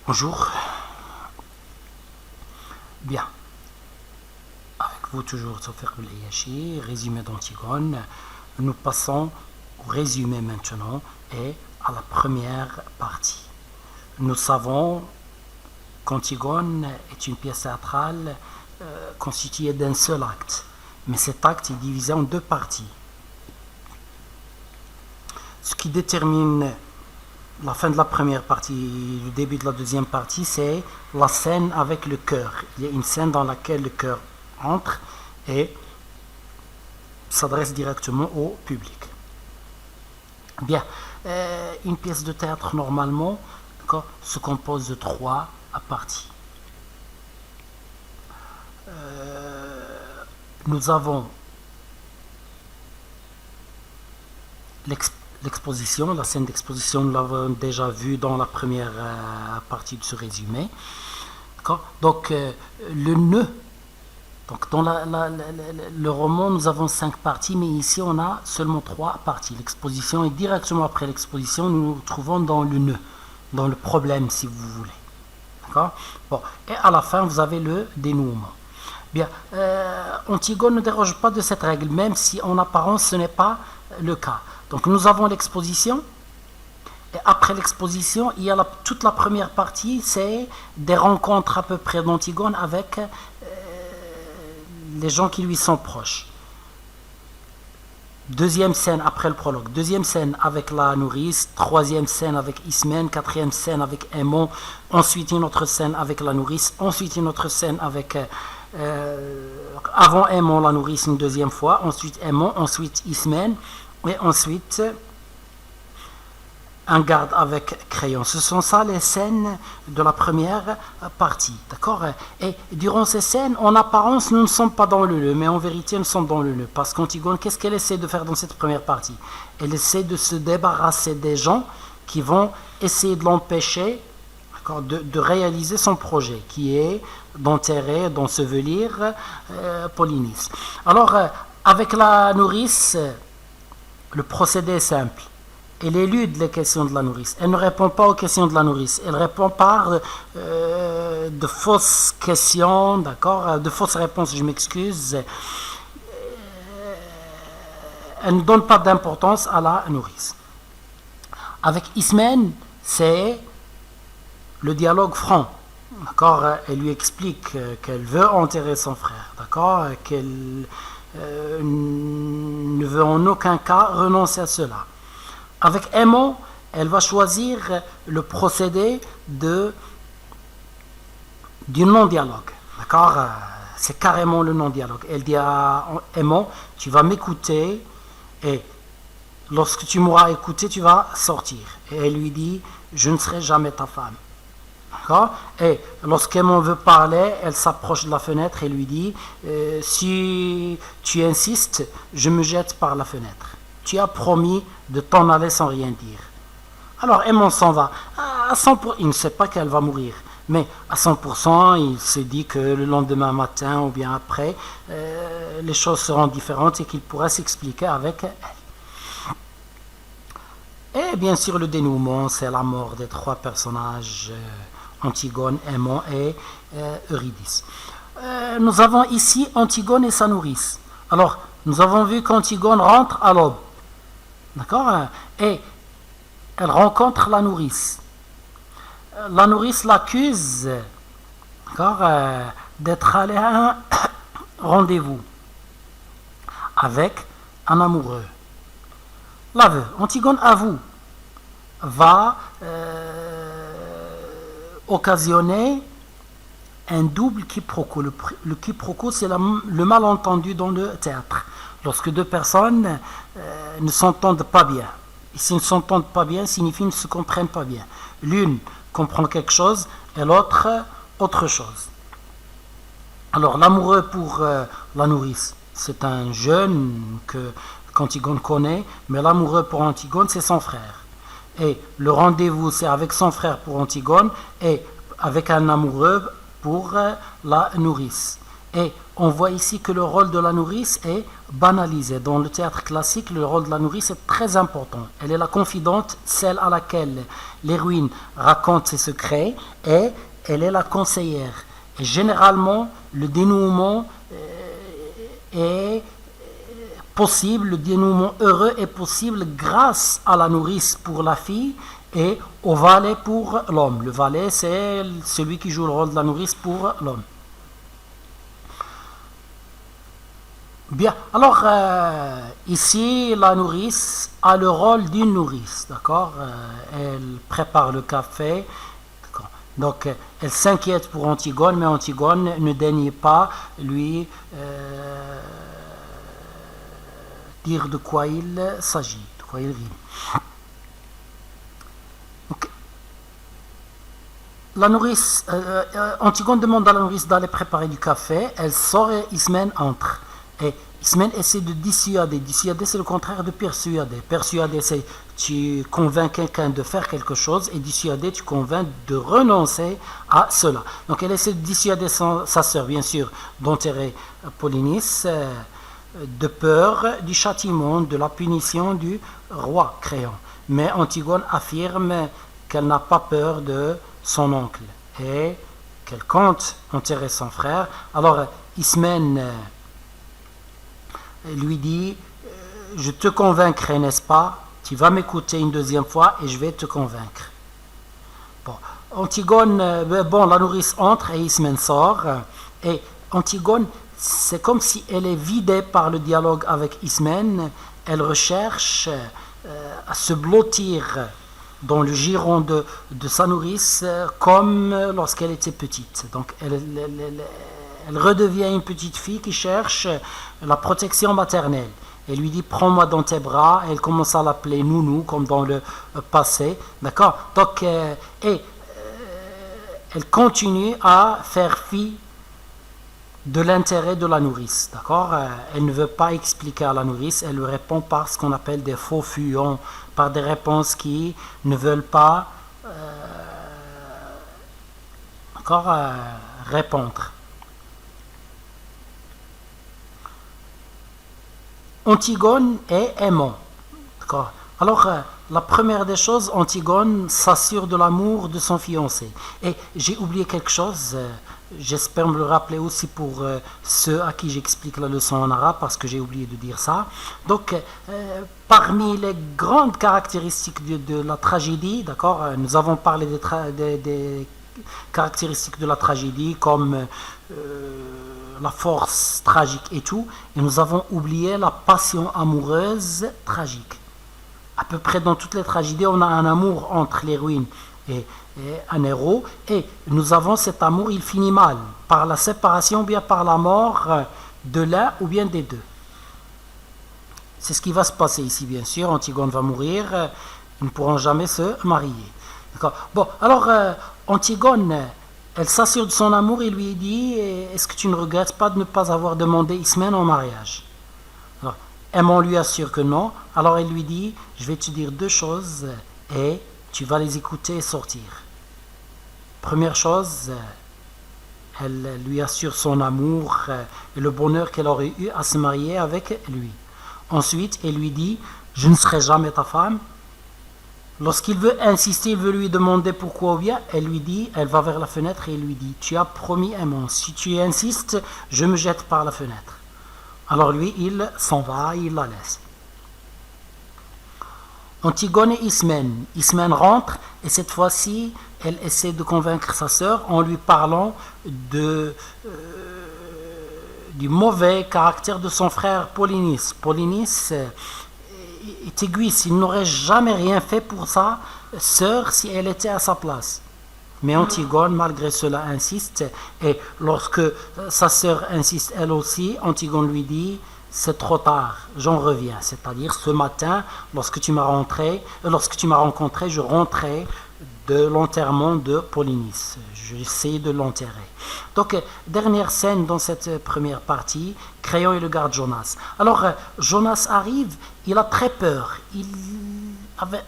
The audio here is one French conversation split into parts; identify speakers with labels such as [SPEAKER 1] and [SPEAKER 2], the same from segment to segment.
[SPEAKER 1] Bonjour. Bien. Avec vous toujours Tawfiq Belayachi, résumé d'Antigone. Nous passons au résumé maintenant et à la première partie. Nous savons qu'Antigone est une pièce théâtrale constituée d'un seul acte. Mais cet acte est divisé en deux parties. Ce qui détermine la fin de la première partie, le début de la deuxième partie, c'est la scène avec le chœur. Il y a une scène dans laquelle le chœur entre et s'adresse directement au public. Bien, une pièce de théâtre normalement se compose de trois parties. Nous avons l'exposition, la scène d'exposition, nous l'avons déjà vue dans la première partie de ce résumé. Donc, le nœud. Donc, dans le roman, nous avons 5 parties, mais ici, on a seulement 3 parties. L'exposition, et directement après l'exposition, nous nous trouvons dans le nœud, dans le problème, si vous voulez. D'accord ? Bon. Et à la fin, vous avez le dénouement. Bien, Antigone ne déroge pas de cette règle, même si en apparence, ce n'est pas le cas. Donc nous avons l'exposition, et après l'exposition, il y a toute la première partie, c'est des rencontres à peu près d'Antigone avec les gens qui lui sont proches. Deuxième scène après le prologue, deuxième scène avec la nourrice, troisième scène avec Ismène, quatrième scène avec Aimon, ensuite une autre scène avec la nourrice, ensuite une autre scène avec... avant Aimon, la nourrice une deuxième fois, ensuite Aimon, ensuite Ismène, et ensuite un garde avec crayon. Ce sont ça les scènes de la première partie, d'accord? Et durant ces scènes, en apparence, nous ne sommes pas dans le nœud, mais en vérité, nous sommes dans le nœud. Parce qu'Antigone, qu'est-ce qu'elle essaie de faire dans cette première partie? Elle essaie de se débarrasser des gens qui vont essayer de l'empêcher de réaliser son projet, qui est d'enterrer, d'ensevelir Polynice. Alors, avec la nourrice, le procédé est simple. Elle élude les questions de la nourrice. Elle ne répond pas aux questions de la nourrice. Elle répond par de fausses questions, d'accord, de fausses réponses, je m'excuse. Elle ne donne pas d'importance à la nourrice. Avec Ismène, c'est le dialogue franc. D'accord, elle lui explique qu'elle veut enterrer son frère, d'accord, qu'elle ne veut en aucun cas renoncer à cela. Avec Aimon, elle va choisir le procédé du non-dialogue. D'accord ? C'est carrément le non-dialogue. Elle dit à Aimon, tu vas m'écouter et lorsque tu m'auras écouté, tu vas sortir. Et elle lui dit, je ne serai jamais ta femme. D'accord ? Et lorsqu'Aimon veut parler, elle s'approche de la fenêtre et lui dit, si tu insistes, je me jette par la fenêtre. Tu as promis de t'en aller sans rien dire. Alors Aimon s'en va. À 100%, il ne sait pas qu'elle va mourir. Mais à 100%, il se dit que le lendemain matin ou bien après, les choses seront différentes et qu'il pourra s'expliquer avec elle. Et bien sûr, le dénouement, c'est la mort des 3 personnages, Antigone, Aimon et Eurydice. Nous avons ici Antigone et sa nourrice. Alors, nous avons vu qu'Antigone rentre à l'aube. D'accord? Et elle rencontre la nourrice. La nourrice l'accuse, d'être allée à un rendez-vous avec un amoureux. L'aveu. Antigone avoue. Va occasionner un double quiproquo. Le quiproquo, c'est le malentendu dans le théâtre. Lorsque 2 personnes ne s'entendent pas bien. Et s'ils ne s'entendent pas bien, signifie qu'ils ne se comprennent pas bien. L'une comprend quelque chose et l'autre autre chose. Alors l'amoureux pour la nourrice, c'est un jeune qu'Antigone connaît, mais l'amoureux pour Antigone, c'est son frère. Et le rendez-vous, c'est avec son frère pour Antigone et avec un amoureux pour la nourrice. Et on voit ici que le rôle de la nourrice est banalisé. Dans le théâtre classique, le rôle de la nourrice est très important. Elle est la confidente, celle à laquelle l'héroïne raconte ses secrets, et elle est la conseillère. Et généralement, le dénouement est possible, le dénouement heureux est possible grâce à la nourrice pour la fille et au valet pour l'homme. Le valet, c'est celui qui joue le rôle de la nourrice pour l'homme. Bien, alors ici, la nourrice a le rôle d'une nourrice, d'accord. Elle prépare le café, d'accord. Donc elle s'inquiète pour Antigone, mais Antigone ne daigne pas lui dire de quoi il s'agit, de quoi il rime. Donc, la nourrice, Antigone demande à la nourrice d'aller préparer du café, elle sort et Ismène entre. Et Ismène essaie de dissuader. Dissuader, c'est le contraire de persuader. Persuader, c'est tu convaincs quelqu'un de faire quelque chose, et dissuader, tu convaincs de renoncer à cela. Donc elle essaie de dissuader sa sœur, bien sûr, d'enterrer Polynice, de peur du châtiment, de la punition du roi Créon. Mais Antigone affirme qu'elle n'a pas peur de son oncle et qu'elle compte enterrer son frère. Alors Ismène lui dit, je te convaincrai, n'est-ce pas? Tu vas m'écouter une deuxième fois et je vais te convaincre. Bon, Antigone, la nourrice entre et Ismène sort. Et Antigone, c'est comme si elle est vidée par le dialogue avec Ismène. Elle recherche à se blottir dans le giron de sa nourrice comme lorsqu'elle était petite. Donc elle redevient une petite fille qui cherche la protection maternelle. Elle lui dit, prends-moi dans tes bras. Elle commence à l'appeler Nounou, comme dans le passé. D'accord? Donc, elle continue à faire fi de l'intérêt de la nourrice. D'accord? Elle ne veut pas expliquer à la nourrice. Elle lui répond par ce qu'on appelle des faux fuyants, par des réponses qui ne veulent pas répondre. Antigone est aimant. D'accord. Alors, la première des choses, Antigone s'assure de l'amour de son fiancé. Et j'ai oublié quelque chose, j'espère me le rappeler aussi pour ceux à qui j'explique la leçon en arabe, parce que j'ai oublié de dire ça. Donc, parmi les grandes caractéristiques de la tragédie, d'accord, nous avons parlé des caractéristiques de la tragédie comme la force tragique et tout, et nous avons oublié la passion amoureuse tragique. À peu près dans toutes les tragédies, on a un amour entre l'héroïne et un héros, et nous avons cet amour, il finit mal, par la séparation ou bien par la mort de l'un ou bien des deux. C'est ce qui va se passer ici, bien sûr. Antigone va mourir, ils ne pourront jamais se marier. D'accord. Bon, alors Antigone, elle s'assure de son amour et lui dit, est-ce que tu ne regrettes pas de ne pas avoir demandé Ismène en mariage? Alors, Aimon lui assure que non. Alors elle lui dit, je vais te dire deux choses et tu vas les écouter et sortir. Première chose, elle lui assure son amour et le bonheur qu'elle aurait eu à se marier avec lui. Ensuite, elle lui dit, je ne serai jamais ta femme. Lorsqu'il veut insister, il veut lui demander pourquoi ou bien, elle lui dit, elle va vers la fenêtre et elle lui dit, tu as promis Aimon, si tu insistes, je me jette par la fenêtre. Alors lui, il s'en va, il la laisse. Antigone et Ismène. Ismène rentre et cette fois-ci, elle essaie de convaincre sa sœur en lui parlant du mauvais caractère de son frère Polynice. Polynice est égoïste, il n'aurait jamais rien fait pour sa sœur si elle était à sa place. Mais Antigone, malgré cela, insiste, et lorsque sa sœur insiste elle aussi, Antigone lui dit, c'est trop tard, j'en reviens. C'est-à-dire, ce matin, lorsque tu m'as rencontré, je rentrais de l'enterrement de Polynice. J'ai essayé de l'enterrer. Donc, dernière scène dans cette première partie, Créon et le garde Jonas. Alors, Jonas arrive, il a très peur. Il avait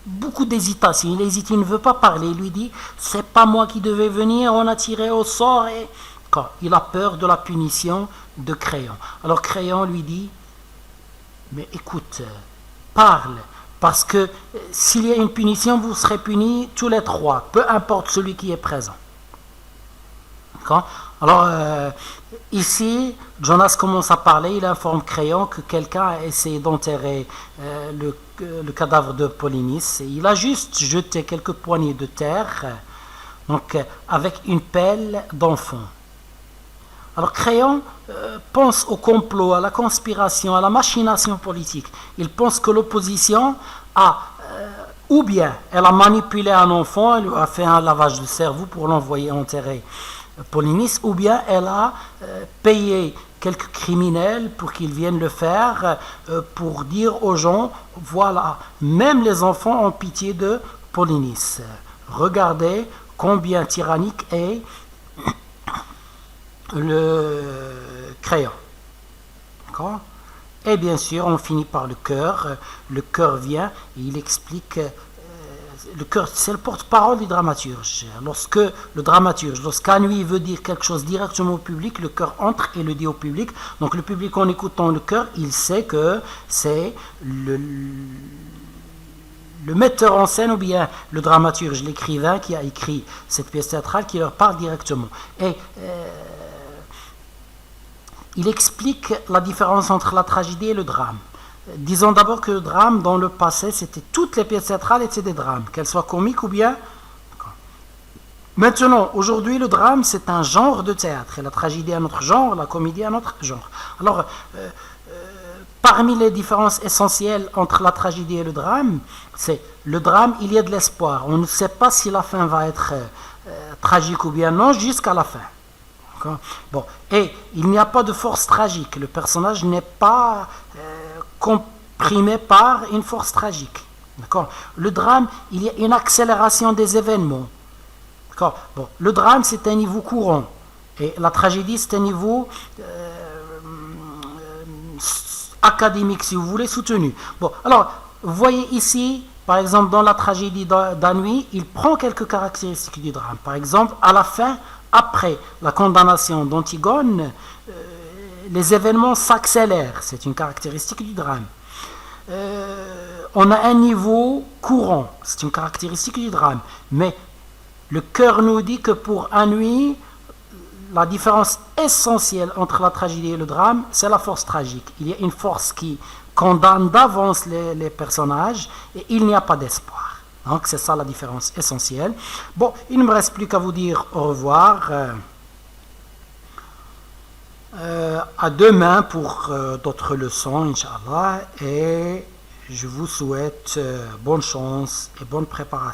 [SPEAKER 1] beaucoup d'hésitation. Il hésite, il ne veut pas parler. Il lui dit, c'est pas moi qui devais venir, on a tiré au sort et Quand il a peur de la punition de Créon. Alors Créon lui dit, mais écoute, parle, parce que s'il y a une punition, vous serez punis tous les trois, peu importe celui qui est présent. D'accord? Alors, ici, Jonas commence à parler, il informe Créon que quelqu'un a essayé d'enterrer le cadavre de Polynice. Et il a juste jeté quelques poignées de terre, donc avec une pelle d'enfant. Alors Créon pense au complot, à la conspiration, à la machination politique. Il pense que l'opposition a, ou bien elle a manipulé un enfant, elle lui a fait un lavage de cerveau pour l'envoyer enterrer Polynice, ou bien elle a payé quelques criminels pour qu'ils viennent le faire, pour dire aux gens, voilà, même les enfants ont pitié de Polynice. Regardez combien tyrannique est le Créon. D'accord? Et bien sûr, on finit par le cœur. Le cœur vient et il explique. Le cœur, c'est le porte-parole du dramaturge. Lorsqu'un lui veut dire quelque chose directement au public, le cœur entre et le dit au public. Donc le public, en écoutant le cœur, il sait que c'est le metteur en scène ou bien le dramaturge, l'écrivain qui a écrit cette pièce théâtrale qui leur parle directement. Et il explique la différence entre la tragédie et le drame. Disons d'abord que le drame, dans le passé, c'était toutes les pièces théâtrales étaient des drames, qu'elles soient comiques ou bien... Maintenant, aujourd'hui, le drame, c'est un genre de théâtre. Et la tragédie est un autre genre, la comédie est un autre genre. Alors, parmi les différences essentielles entre la tragédie et le drame, c'est le drame, il y a de l'espoir. On ne sait pas si la fin va être tragique ou bien non, jusqu'à la fin. Bon, et il n'y a pas de force tragique. Le personnage n'est pas comprimé par une force tragique. D'accord? Le drame, il y a une accélération des événements. D'accord? Bon, le drame, c'est un niveau courant. Et la tragédie, c'est un niveau académique, si vous voulez, soutenu. Bon, alors, vous voyez ici, par exemple, dans la tragédie d'Anouilh, il prend quelques caractéristiques du drame. Par exemple, à la fin, après la condamnation d'Antigone, les événements s'accélèrent. C'est une caractéristique du drame. On a un niveau courant. C'est une caractéristique du drame. Mais le cœur nous dit que pour Anouilh, la différence essentielle entre la tragédie et le drame, c'est la force tragique. Il y a une force qui condamne d'avance les personnages et il n'y a pas d'espoir. Donc c'est ça la différence essentielle. Bon, il ne me reste plus qu'à vous dire au revoir. À demain pour d'autres leçons, Inch'Allah. Et je vous souhaite bonne chance et bonne préparation.